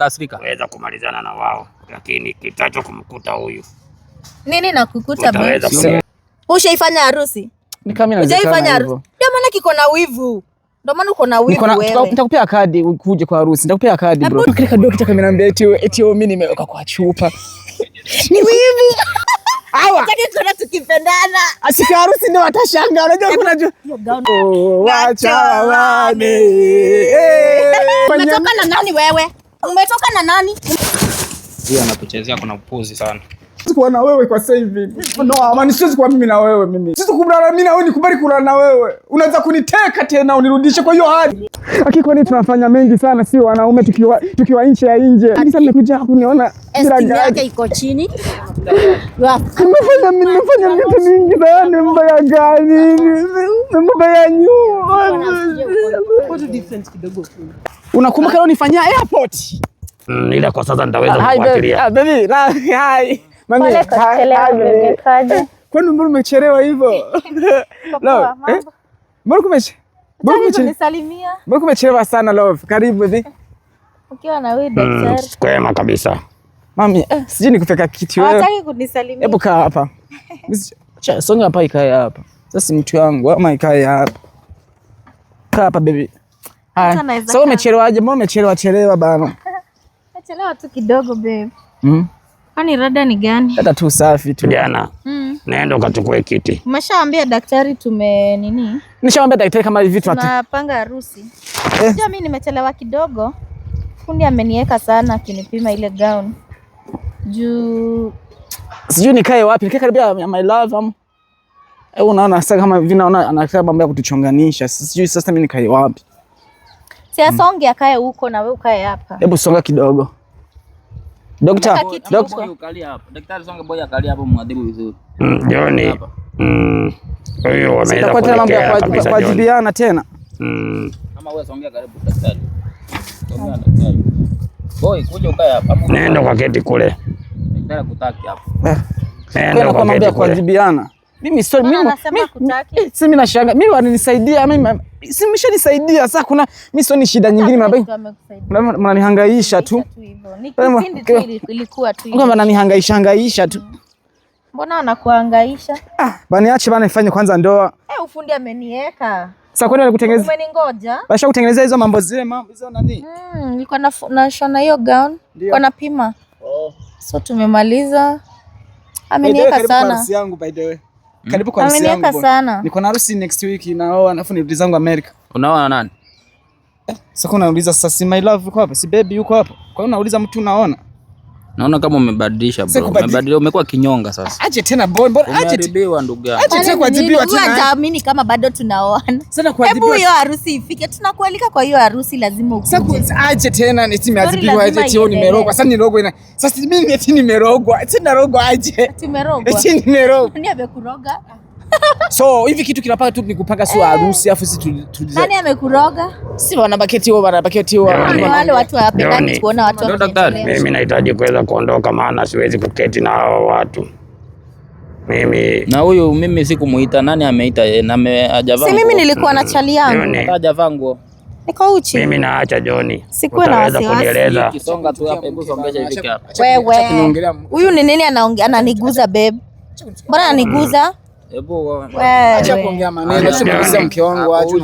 kasirika. Waweza kumalizana na wao, lakini kitacho kumkuta huyu. Nini na kukuta basi? Ushaifanya harusi? Ni kama inawezekana hivyo. Ndio maana kiko na wivu. Ndio maana uko na wivu wewe. Nitakupea kadi ukuje kwa harusi. Nitakupea kadi bro. Kile kadogo kitakaminambia eti mimi nimeweka kwa chupa. Ni wivu. Hawa. Kati tukipendana. Asika harusi ndio watashangaa. Unajua kuna wacha wane. Umetoka na nani wewe? Umetoka na nani? Huyu anakuchezea kuna upuzi sana. Sikuwa na wewe kwa sasa hivi. No, amani siwezi kuwa mimi na wewe mimi. Sisi kulala mimi na wewe nikubali kulala na wewe. Unaweza kuniteka tena unirudishe kwa hiyo hali. Lakini kwani tunafanya mengi sana sio wanaume tukiwa nje ya nje. Sasa nimekuja kuniona bila yake iko chini. Nimefanya vitu vingi sana mbaya gani? Mbaya nyuma. What difference kidogo. Unakumbuka leo nifanyia airport? Ila kwa sasa nitaweza kufuatilia. Baby, hi. Mami, kaje. Kwani mbona umechelewa hivyo? Love. Mbona umechelewa? Mbona umechelewa sana love? Karibu baby. Ukiwa na wewe daktari. Kwema kabisa. Mami, sijui nikupeka kiti wewe. Hataki kunisalimia. Hebu kaa hapa. Acha songa hapa ikae hapa. Sasa mtu wangu ama ikae hapa. Kaa hapa baby. Sasa umechelewaje? Mbona umechelewa bana? Umechelewa tu kidogo babe. Kwani rada ni gani? Hata tu safi tu. Jana. Naenda ukachukue kiti. Umeshaambia daktari nini? Nishaambia daktari kama hivi tunapanga harusi. Unajua mimi nimechelewa kidogo. Fundi ameniweka sana akinipima ile gown. Juu sijui nikae wapi? Nikae karibu ya my love unaona sasa kama hivi naona anataka mambo ya kutuchonganisha. Sijui sasa mimi nikae wapi? Si asonge akae huko na wewe ukae hapa. Hebu songa kidogo. Daktari ukalia hapa. Daktari songa boy akalia hapo muadhibu vizuri. Joni. Huyo wameenda kwa kujibiana tena. Kama wewe songea karibu daktari. Songea daktari. Boy kuja ukae hapa. Nenda kwa keti kule. Daktari kutaki hapa. Nenda kwa mambo ya kujibiana. Mimi sorry mimi nashanga. Mimi wananisaidia mimi simeshanisaidia sasa kuna mimi sio ni shida nyingine mnanihangaisha tu. Ilikuwa tu. Mbona mnanihangaisha tu? Mbona wanakuhangaisha? Baniache bana nifanye kwanza ndoa. Ufundi ameniweka. Sasa kwani nikutengeneza? Umeningoja? Basha kutengeneza hizo mambo hizo nani? Nilikuwa na shona hiyo gown. Kwa napima. So tumemaliza. Ameniweka sana. Harusi yangu by the way. Karibu kwa harusi yangu. Ameniweka sana. Niko na harusi next week na alafu nirudi zangu America. Unaoa nani? Sasa kuna unauliza sasa si my love yuko hapa? Si baby yuko hapa? Kwa hiyo unauliza mtu unaona? Naona kama umebadilisha bro. Umebadilisha, umekuwa kinyonga sasa. Aje tena mbona aje umejibiwa ndugu yangu. Aje tena kujibiwa tena. Hujaamini kama bado tunaoana. Sasa kujibiwa. Hebu hiyo harusi ifike. Tunakualika kwa hiyo harusi lazima ukuje. Sasa aje tena nimeadhibiwa aje tio nimerogwa. Sasa nirogwa ina. Sasa mimi eti nimerogwa. Eti narogwa aje? Tumerogwa. Eti nimerogwa. Nani amekuroga? So hivi kitu kinapaka tu nikupanga sio harusi afu sisi nani amekuroga? Si wanabaketi wao wale watu hawapendani kuona watu daktari. Mimi nahitaji kuweza kuondoka maana siwezi kuketi na hao watu. Mimi na huyu mimi sikumuita, nani ameita yeye na hajavaa. Si mimi nilikuwa na chali yangu. Hajavaa nguo. Niko uchi. Mimi naacha Joni. Sikuwa na wasiwasi. Kisonga tu hapa, hebu songesha hivi hapa. Wewe. Huyu ni nini anaongea ananiguza babe? Mbona ananiguza? Hebu acha kuongea maneno, sio mke wangu aje.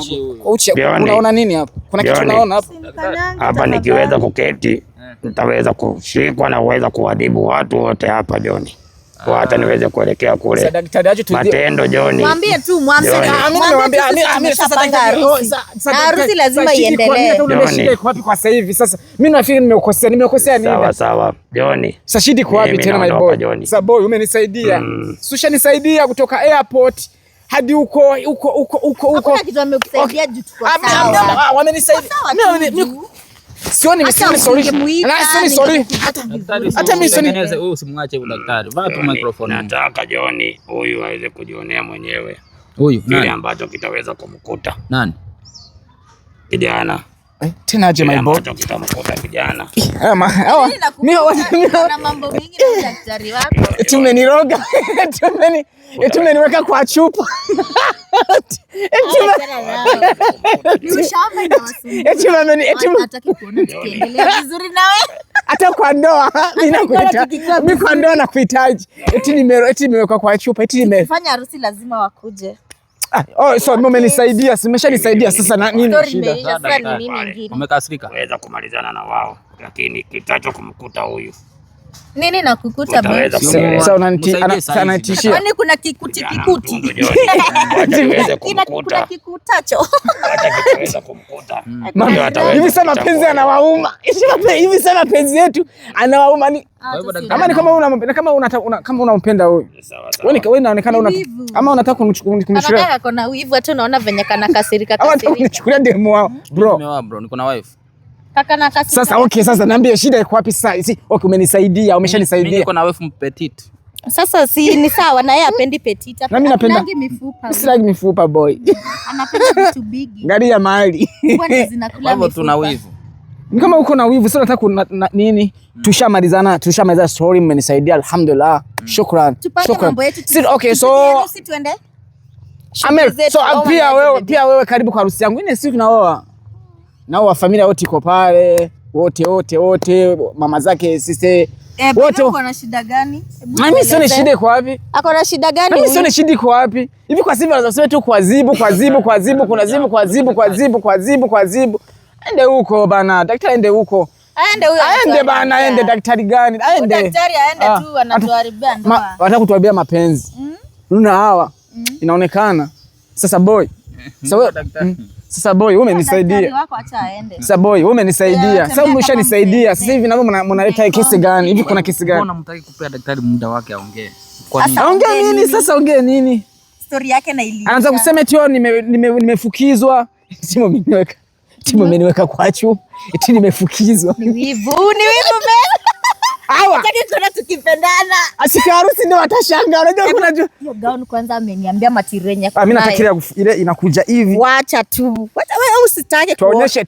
Uchi unaona nini hapa? Kuna kitu unaona hapa? Hapa nikiweza kuketi nitaweza kushikwa na uweza kuadhibu watu wote hapa Joni. Kwa hata niweze kuelekea kule. Matendo Joni. Mwambie tu mimi sasa harusi lazima iendelee. Shida iko wapi kwa sasa hivi? Sasa mimi nafikiri nimekosea nini? Sawa Joni. Sasa shida iko wapi tena my boy? Sasa boy umenisaidia. Susha nisaidia kutoka airport hadi huko. Hakuna kitu amekusaidia juu tuko sawa. Wamenisaidia. Sioni solution. Hata mimi sioni. Wewe usimwache huyo daktari. Vaa tu microphone. Nataka Joni huyu aweze kujionea mwenyewe. Huyu kile ambacho kitaweza kumkuta. Nani? Kijana. Tena aje my boy. Kitamkuta kijana. Mimi na mambo mengi na daktari wako. Eti umeniroga. Eti umeniweka kwa chupa. Eti hataki kuona tukiendelea vizuri nawe. Hata kwa ndoa mimi nakuhitaji. Mimi kwa ndoa nakuhitaji. Eti nimeweka kwa chupa. Fanya harusi lazima wakuje. So mimi umenisaidia, simeshanisaidia sasa na nini shida? Sasa ni nini nyingine? Umekasirika? Weza kumalizana na wao, lakini kitacho kumkuta huyu. Nini na kukuta bwana? Sasa unanitishia. Kwani kuna kikuti? Kuna kikutacho. Hata kitaweza kumkuta. Hivi sema mapenzi anawauma. Hivi sema mapenzi yetu anawauma ni kama ni kama unampenda huyu. Wewe inaonekana ama unataka kumchukulia. Anataka kuna wivu, hata unaona venye kana kasirika. Unichukulia demu wao. Bro, niko na wife. Kaka na kasirika. Sasa sasa niambie shida iko wapi sasa? Okay, umenisaidia, umeshanisaidia. Mimi niko na wife petite. Sasa si ni sawa, na yeye apendi petite. Na mimi napenda mifupa. Sina mifupa boy. Anapenda vitu big. Gari ya mali. Kwani zinakula mifupa. Tuna wivu. Kama uko na wivu sasa nataka nini? Tushamaliza story, mmenisaidia alhamdulillah. Shukran. Okay, so tuende. So pia wewe karibu kwa harusi yangu. Ile siku tunaoa. Nao familia wote iko pale, wote mama zake sisi wote. Uko na shida gani? Mimi sioni shida iko wapi? Ako na shida gani? Mimi sioni shida iko wapi? Hivi kwa sivyo wanasema tu kwa zibu. Ende huko bana, daktari ende huko. Aende bana, aende daktari gani? Aende. Daktari aende tu anatuharibia ndoa. Wanataka kutuharibia mapenzi. Una hawa. Inaonekana. Sasa boy. Sasa boy, umenisaidia. Daktari wako acha aende. Sasa boy, umenisaidia. Sasa umeshanisaidia. Sasa hivi naomba mnaleta kesi gani? Hivi kuna kesi gani? Mbona mtaki kupea daktari muda wake aongee? Kwa nini? Aongee nini sasa? Aongee nini? Story yake na ili. Anaanza kusema eti nimefukizwa. Timu imeniweka kwa chupa. Eti nimefukizwa. Ni wivu bebe. Hawa. Kati tuna tukipendana. Asika harusi ndio watashangaa. Unajua kuna hiyo gown kwanza ameniambia material. Mimi natakiria ile inakuja hivi. Wacha tu. Wacha wewe usitake tuonyeshe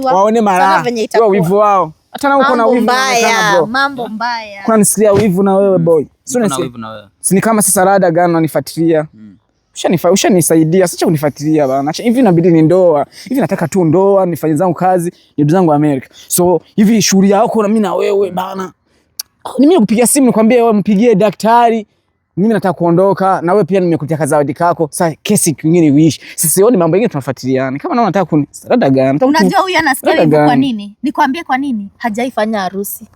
waone mara. Kwa wivu wao. Hata na uko na wivu mbaya. Mambo mbaya. Kuna nisikia wivu na wewe boy. Sio na wivu na wewe. Si kama sasa rada gani unanifuatilia? Ushanisaidia, sasa unifuatilia bana. Acha hivi inabidi ni ndoa. Hivi nataka tu ndoa, nifanye zangu kazi, ndio zangu Amerika. So hivi shughuli yako na mimi na wewe bana. Mimi nakupigia simu nikwambie wewe mpigie daktari. Mimi nataka kuondoka na wewe pia nimekutia kazawadi kako. Sasa kesi nyingine uishi. Sasa sioni mambo mengine tunafuatiliana. Kama naona nataka rada gani? Unajua huyu anasikia hivi kwa nini? Nikwambie kwa nini? Hajaifanya harusi.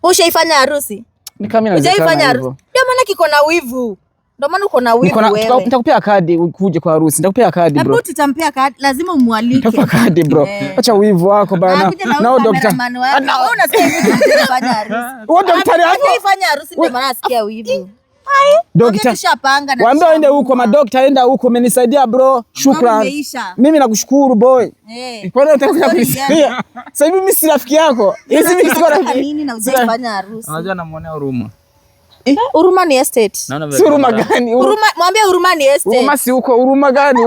Ushaifanya harusi? Ni kama mimi harusi. Ndio maana kiko na wivu. Ndio maana uko na wivu wewe. Nitakupea kadi ukuje kwa harusi. Nitakupea kadi bro. Hebu tutampea kadi, lazima umualike. Nitakupea kadi bro. Acha wivu wako bana. Nao daktari. Wewe unasikia hivi unafanya harusi. Wewe daktari hapo. Unafanya harusi ndio maana asikia wivu. Daktari. Tushapanga na waambie aende huko, madaktari aenda huko, umenisaidia bro. Shukrani. Mimi nakushukuru boy. Kwa nini unataka kunisikia? Sasa hivi mimi si rafiki yako. Hizi mimi siko rafiki. Nini na ujifanya harusi? Unajua namuonea huruma. Huruma ni estate. Si huruma gani? Huruma, mwambie huruma ni estate. Huruma si huko, huruma gani?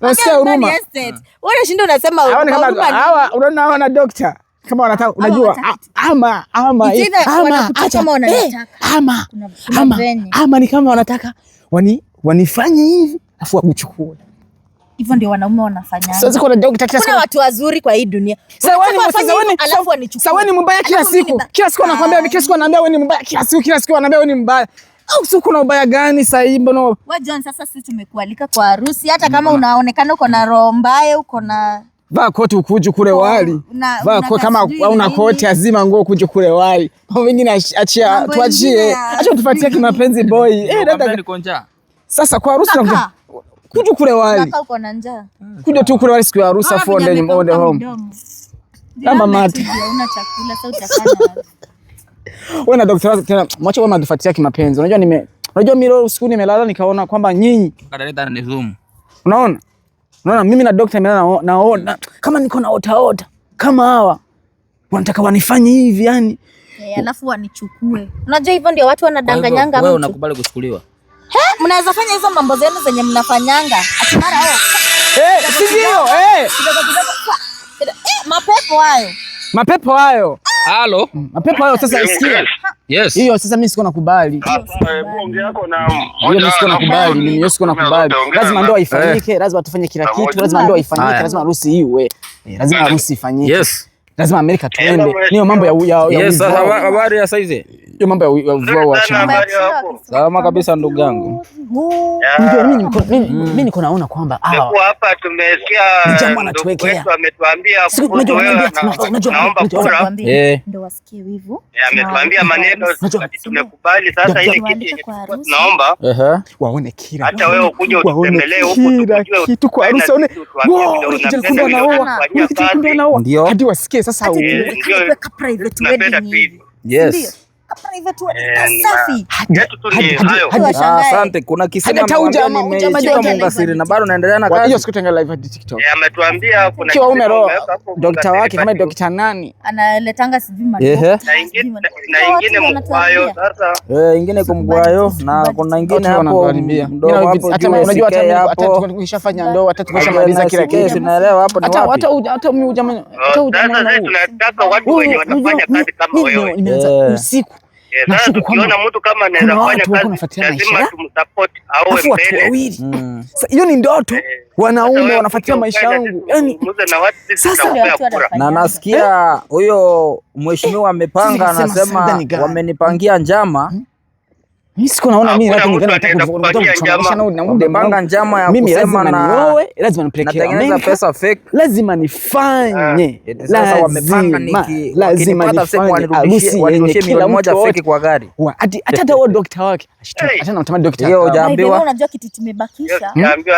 Unasikia huruma? Wewe unashinda unasema huruma. Hawa unaona hawa na daktari. Kama wanataka unajua ama acha kama wanataka. Ama ni kama wanataka wanifanye hivi afu wakuchukue. Hivyo ndio wanaume wanafanya. Sasa kuna daktari, kuna watu wazuri kwa hii dunia. Sasa wewe ni mbaya kila siku. Kila siku anakuambia, kila siku anaambia wewe ni mbaya, kila siku anaambia wewe ni mbaya. Au sio? Kuna ubaya gani sasa hivi mbona? Wewe John, sasa sisi tumekualika kwa harusi, hata kama unaonekana uko na roho mbaya, uko na vaa koti ukuje kule wali. Vaa kama una koti azima nguo ukuje kule wali. Mambo mengine achia, tuachie. Acha tufuatie kimapenzi boy. Dada niko njaa. Sasa kwa harusi na kuja kule wali. Kaka uko na njaa. Kuja tu kule wali siku ya harusi afu ndani mode home. Kama mate. Una chakula sasa utafanya. Wewe na daktari tena mwache wewe mnafuatia kimapenzi. Unajua mimi usiku nimelala nikaona kwamba nyinyi kadaleta ni zoom. Unaona mimi na daktari naona kama niko na ota kama hawa wanataka wanifanye hivi yani. Alafu wanichukue. Unajua hivyo ndio watu wanadanganyanga mtu. Wewe unakubali kuchukuliwa? Mnaweza fanya hizo mambo zenu zenye mnafanyanga. Ati mara Sivyo? Mapepo hayo. Mapepo hayo. Halo. Mapepo hayo sasa isikia. Yes. Hiyo sasa mimi siko nakubali. Mimi siko nakubali. Lazima ndoa ifanyike, lazima tufanye kila kitu, lazima ndoa ifanyike, lazima harusi iwe. Lazima harusi ifanyike. Yes. Lazima Amerika tuende. Niyo mambo ya yes, habari ya saizi. Hiyo mambo ya uvao wa chama. Salama kabisa ndugu yangu. Mimi niko naona kwamba hapa tumesikia ametuambia ndio wasikie wivu. Ametuambia maneno tumekubali sasa ile kitu tunaomba waone kila hata wewe ukuje utembelee huko kitu kwa harusi waone ndio hadi wasikie sasa private wedding. Yes. Private wedding safi. Asante. Kuna kisema nimechika Mungasiri na bado naendelea na kazi. Hiyo sikutenga live hadi TikTok. Ametuambia kuna daktari wake kama daktari nani analetanga sijui madokta na ingine mkwayo sasa. Ingine kumgwayo na kuna ingine hapo ndoa hapo. Hata unajua hata tukishafanya ndoa hata tukishamaliza kila kitu. Unaelewa hapo ni wapi? Hata mimi jamani sasa tunataka watu wenye wanafanya kazi kama wewe. Nimeanza usiku. Ukiona mtu kama anaweza fanya kazi lazima tumsupport au mbele. Hiyo ni ndoto. Wanaume wanafuatia maisha yangu. Yaani sasa na nasikia huyo mheshimiwa amepanga, anasema wamenipangia njama. Mimi siko naona mimi nataka kuchonganisha na mpanga njama ya kusema na lazima nipeleke natengeneza pesa fake, lazima nifanye. Sasa wamepanga nikipata sema wanirudishie milioni moja fake kwa gari. Hata huo daktari wake hata natamani daktari hiyo hujaambiwa. Unajua kitu tumebakisha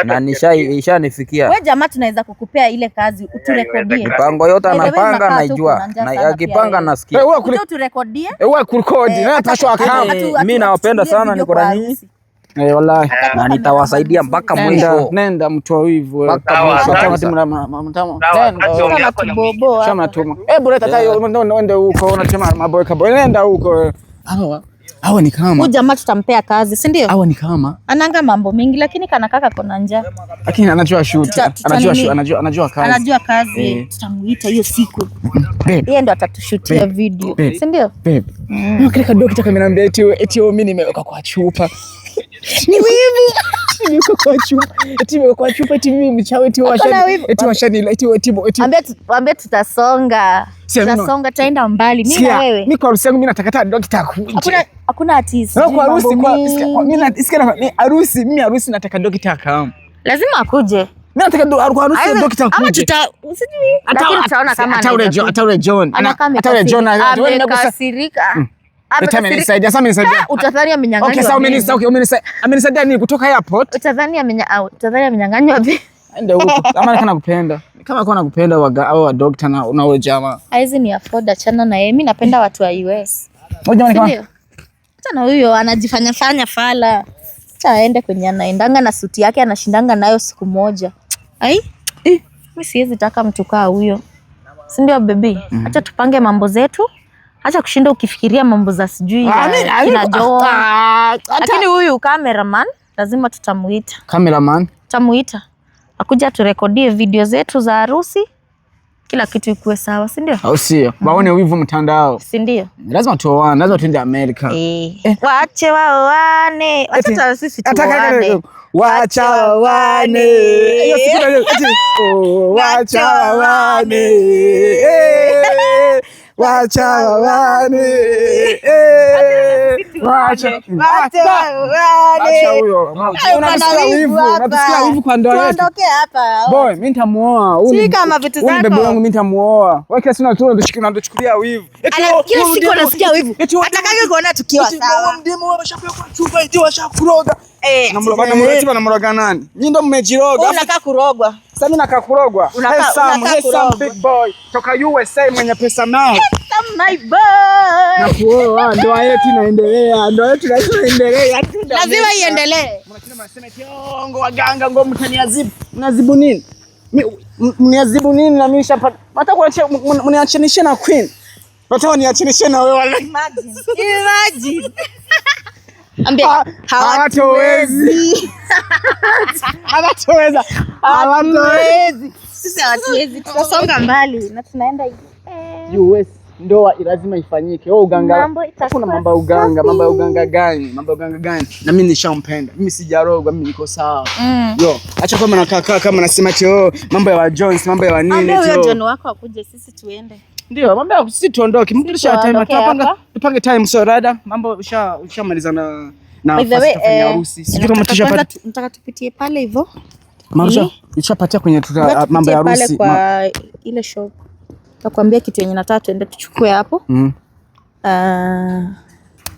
na ishanifikia. Wewe jamaa tunaweza kukupea ile kazi uturekodie. Mipango yote anapanga naijua. Na akipanga nasikia. Wewe uturekodie. Wewe kurekodi na tasho akao. Mimi nawapenda sana, niko na nyinyi. Wallahi. Na nitawasaidia mpaka mwisho. Nenda mtu wa hivyo. Mpaka mwisho. Shama tuma. Bora tata hiyo ndio huko unasema maboy kaboy. Nenda huko. Hawa ni kama. Huyu jamaa tutampea kazi, si ndio? Hawa ni kama. Ananga mambo mengi lakini kana kaka kona njaa. Lakini anajua shoot. Anajua kazi. Anajua kazi. Tutamuita hiyo siku. Yeye ndo atatushutia video, si ndio? Babe. Kile daktari kamenambia eti mimi nimeweka kwa chupa. Ni wivu. Nimeweka kwa chupa. Eti nimeweka kwa chupa eti mimi mchawi eti ambia tutasonga. Tutasonga taenda mbali. Mimi na wewe. Mimi kwa harusi yangu mimi nataka daktari akuje. Hakuna artist. Kwa harusi mimi harusi nataka daktari kama. Lazima akuje. Mimi nataka harusi daktari akuje. Ama usijui. Lakini tutaona kama hata ule John amekasirika. Amenisaidia. Utadhani amenyang'anywa. Okay, sasa amenisaidia nini kutoka airport? Utadhani amenyang'anywa vipi? Ende huko. Kama kana kupenda. Kama kuna kupenda au doctor na ule jamaa. Hizi ni afford, achana na yeye. Mimi napenda watu wa US. Moja kama. Tena huyo anajifanya fala. Acha aende kwenye anaendanga na suti yake anashindanga nayo siku moja. Mimi siwezi taka mtu kaa huyo. Si ndio baby? Acha tupange mambo zetu. Acha kushinda ukifikiria mambo za sijui kina Joe. Lakini huyu cameraman lazima tutamuita. Cameraman? Tutamuita. Akuja turekodie video zetu za harusi. Kila kitu ikuwe sawa, si ndio? Au sio? Waone wivu mtandao. Si ndio? Lazima tuoane, lazima tuende Amerika. Waache waoane. Wacha sisi tuoane. Wacha waoane. Hiyo siku wacha waoane. Wacha waoane. Wacha huyo. Unasikia wivu kwa ndoa yetu. Tuondoke hapa. Boy, mimi nitamuoa. Si kama vitu zako. Bebe wangu mimi nitamuoa. Wewe kila siku unatuchukulia wivu. Kila siku unasikia wivu. Atakage kuona tukiwa sawa. Mdemo wameshapewa kwa chupa eti washakuroga. Na mroga nani? Nyinyi ndio mmejiroga. Unataka kurogwa. Sasa mimi nataka kurogwa. Some big boy toka USA mwenye pesa nao. My boy. Na kuoa ndoa yetu inaendelea. Lazima iendelee. Mnasema eti ngo waganga ngo mtaniazibu. Mnazibu nini? Mniazibu nini na mimi nishapata. Hata kuacha mniachanishe na Queen. Hata niachanishe na wewe wala. Imagine. Ambia hawatowezi. Hawatoweza. Hatuwezi. Sisi hatuwezi. Tutasonga mbali na tunaenda US. Ndoa lazima ifanyike. Wewe uganga. Kuna mambo ya uganga, mambo ya uganga gani? Mambo ya uganga gani? Na mimi nishampenda. Mimi sijarogwa, mimi niko sawa. Yo, acha kama nakaa kama nasema mambo ya Jones, mambo ya nini tu. Ndio John wako akuje sisi tuende. Ndio, mambo ya sisi tuondoke. Mtu kisha time tupange time so rada. Mambo ushamalizana na harusi. Sijui kama tushapata. Nataka tupitie pale hivyo. Mambo ushapatia kwenye mambo ya harusi. Pale kwa ile shop. Nakwambia kitu yenye nataka tuende tuchukue hapo.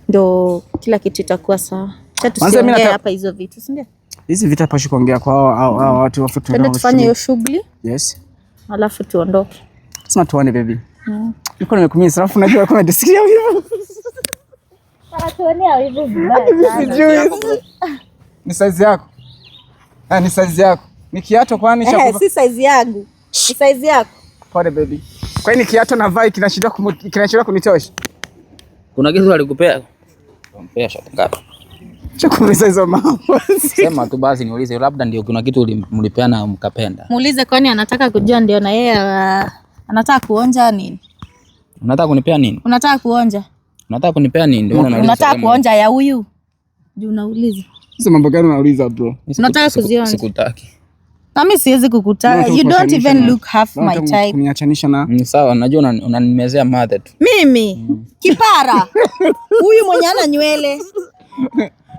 Ndo kila kitu itakuwa sawa. Acha tusiongee hapa hizo vitu, si ndio? Hizi vitu hapa kuongea kwa hao watu wafutu ndio. Tufanye hiyo shughuli. Yes. Alafu tuondoke. Sema tuone baby. Niko nimekumia sarafu najua kwa disikia hivyo. Tuonea hivyo vibaya. Ni size yako. Ni size yako. Ni kiato kwani cha si size yangu. Ni size yako. Pole baby. Kwa nini kiato na vai kinashindwa kunitosha? Kuna kitu alikupea? Kumpea shati ngapi? Chukuuliza hizo mambo. Sema tu basi niulize labda ndio kuna kitu mlipeana mkapenda. Muulize kwani anataka kujua ndio na yeye anataka kuonja nini? Unataka kunipea nini? Unataka kuonja? Unataka kunipea nini? Ndio unauliza. Unataka kuonja ya huyu? Ndio unauliza. Hizo mambo gani unauliza bro? Unataka kuzionja? Sikutaki. Mimi siwezi kukutaka. You don't even look half my type. Kuniachanisha na. Sawa, najua unanimezea mother tu. Mimi? Kipara. Huyu mwenye ana nywele.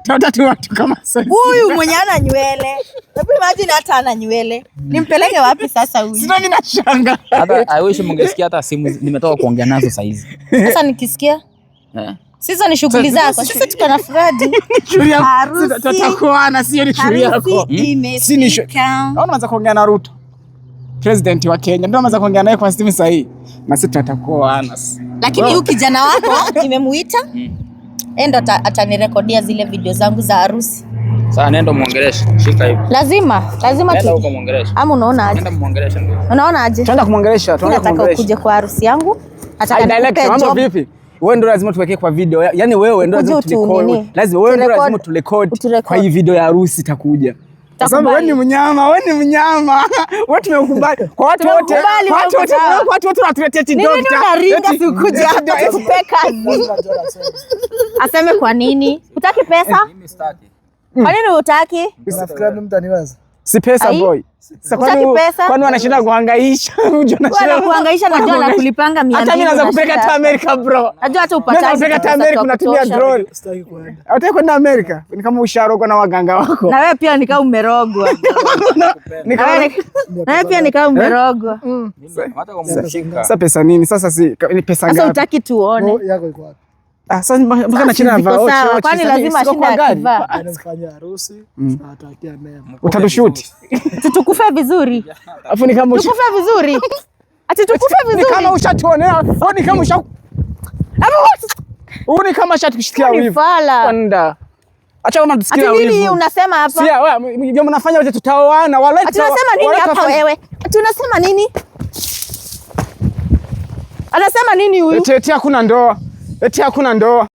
Tatu watu kama sasa. Huyu mwenye ana nywele. Hebu imagine hata ana nywele. Nimpeleke wapi sasa huyu? Sina mimi nashanga. Hata I wish mngesikia hata simu nimetoka kuongea nazo saa hizi. Sasa nikisikia? Sisi ni shughuli zako. Sisi tuko na Fradi. Shughuli yako. Tutakuana sio ni shughuli yako. Si ni shughuli. Naona unaanza kuongea na Ruto. President wa Kenya. Ndio unaanza kuongea naye kwa simu sahihi. Na sisi tutakuana. Lakini huyu kijana wako nimemuita. Endo atanirekodia zile video zangu za harusi. Sasa nenda muongeleshe. Shika hivi. Lazima nenda huko muongeleshe. Ama unaona aje? Nenda muongeleshe ndio. Unaona aje? Tunaenda kumuongelesha, Nataka ukuje kwa harusi yangu. Ataka mambo vipi? Wewe ndio lazima tuweke kwa video. Yaani wewe ndio lazima turekodi. Lazima wewe ndio lazima turekodi kwa hii video ya harusi itakuja. Sasa wewe ni mnyama, wewe ni mnyama. Wewe tumekubali. Kwa watu wote. Watu wote wanatuletea TikTok. Nini unaringa sikuja hapa tukupe kazi? Aseme kwa nini? Hutaki pesa? Mimi sitaki. Kwa nini hutaki? Unafikiri mimi mtaniweza? Si pesa boy. Sasa kwani wanashinda kuhangaisha? Unajua kuhangaisha na jua na kulipanga 200. Hata mimi naweza kupeleka hata Amerika bro. Najua hata upataji. Naweza kupeleka hata Amerika unatumia drone. Sitaki kwenda. Hata kwenda Amerika. Ni kama usharogwa na waganga wako. Na wewe pia nikao umerogwa. Na wewe pia nikao umerogwa. Hata kwa mshika. Sasa pesa nini? Sasa si ni pesa ngapi? Sasa utaki tuone. Yako iko wapi? Sasa mpaka na china vao. Kwani lazima ashinda akivaa. Anafanya harusi, tunatakia neema. Utabishuti. Tukufe vizuri. Afu ni kama tukufe vizuri. Ati tukufe vizuri. Ni kama ushatuonea. Au ni kama ni kama ushatushikia wivu. Kwenda. Acha kama tusikia wivu. Ati nini unasema hapa? Sia wewe ndio mnafanya wote tutaoana. Wala ati unasema nini hapa wewe? Ati unasema nini? Anasema nini huyu? Eti hakuna ndoa. Eti hakuna ndoa.